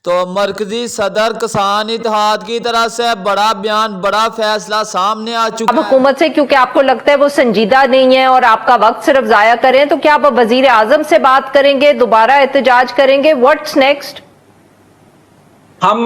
تو مرکزی صدر کسان اتحاد کی طرف سے بڑا بیان، بڑا فیصلہ سامنے آ چکا اب ہے۔ حکومت سے کیونکہ آپ کو لگتا ہے وہ سنجیدہ نہیں ہے اور آپ کا وقت صرف ضائع کریں، تو کیا آپ وزیر اعظم سے بات کریں گے، دوبارہ احتجاج کریں گے؟ What's next? ہم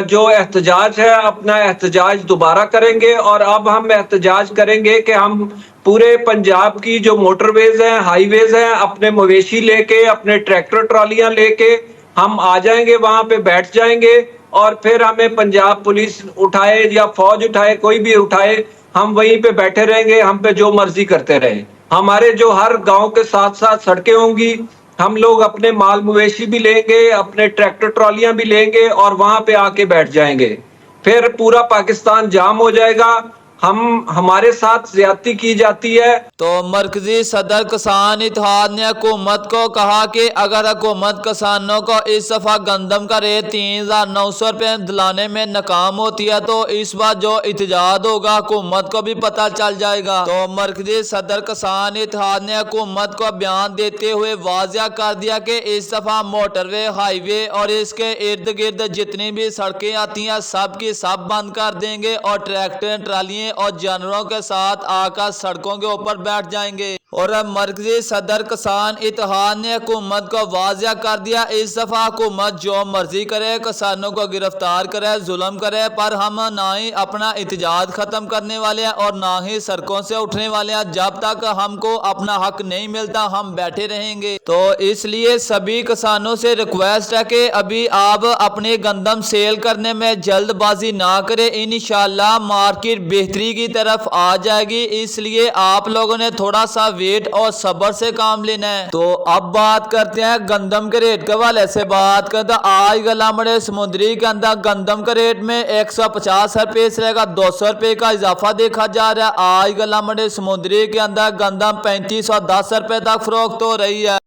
جو احتجاج ہے اپنا احتجاج دوبارہ کریں گے، اور اب ہم احتجاج کریں گے کہ ہم پورے پنجاب کی جو موٹر ویز ہیں، ہائی ویز ہیں، اپنے مویشی لے کے، اپنے ٹریکٹر ٹرالیاں لے کے ہم آ جائیں گے، وہاں پہ بیٹھ جائیں گے، اور پھر ہمیں پنجاب پولیس اٹھائے یا فوج اٹھائے، کوئی بھی اٹھائے، ہم وہیں پہ بیٹھے رہیں گے، ہم پہ جو مرضی کرتے رہیں۔ ہمارے جو ہر گاؤں کے ساتھ ساتھ سڑکیں ہوں گی، ہم لوگ اپنے مال مویشی بھی لیں گے، اپنے ٹریکٹر ٹرالیاں بھی لیں گے، اور وہاں پہ آ کے بیٹھ جائیں گے۔ پھر پورا پاکستان جام ہو جائے گا، ہمارے ساتھ زیادتی کی جاتی ہے۔ تو مرکزی صدر کسان اتحاد نے حکومت کو کہا کہ اگر حکومت کسانوں کو اس دفعہ گندم کا ریٹ 3900 روپے دلانے میں ناکام ہوتی ہے تو اس بار جو احتجاج ہوگا حکومت کو بھی پتہ چل جائے گا۔ تو مرکزی صدر کسان اتحاد نے حکومت کو بیان دیتے ہوئے واضح کر دیا کہ اس دفعہ موٹر وے، ہائی وے اور اس کے ارد گرد جتنی بھی سڑکیں آتی ہیں سب کی سب بند کر دیں گے، اور ٹریکٹر ٹرالیاں اور جانوروں کے ساتھ آ کر سڑکوں کے اوپر بیٹھ جائیں گے۔ اور مرکزی صدر کسان اتحاد نے حکومت کو واضح کر دیا اس دفعہ حکومت جو مرضی کرے، کسانوں کو گرفتار کرے، ظلم کرے، پر ہم نہ ہی اپنا احتجاج ختم کرنے والے ہیں اور نہ ہی سڑکوں سے اٹھنے والے ہیں۔ جب تک ہم کو اپنا حق نہیں ملتا ہم بیٹھے رہیں گے۔ تو اس لیے سبھی کسانوں سے ریکویسٹ ہے کہ ابھی آپ اپنے گندم سیل کرنے میں جلد بازی نہ کرے، انشاءاللہ مارکیٹ بہتری کی طرف آ جائے گی، اس لیے آپ لوگوں نے تھوڑا سا ویٹ اور صبر سے کام لینا ہے۔ تو اب بات کرتے ہیں گندم کے ریٹ کے حوالے سے۔ بات کرتے ہیں آج گلامڑے سمندری کے اندر گندم کے ریٹ میں 150 روپے سے لے کر 200 روپے کا اضافہ دیکھا جا رہا ہے۔ آج گلامڑے سمندری کے اندر گندم 3510 روپے تک فروخت ہو رہی ہے۔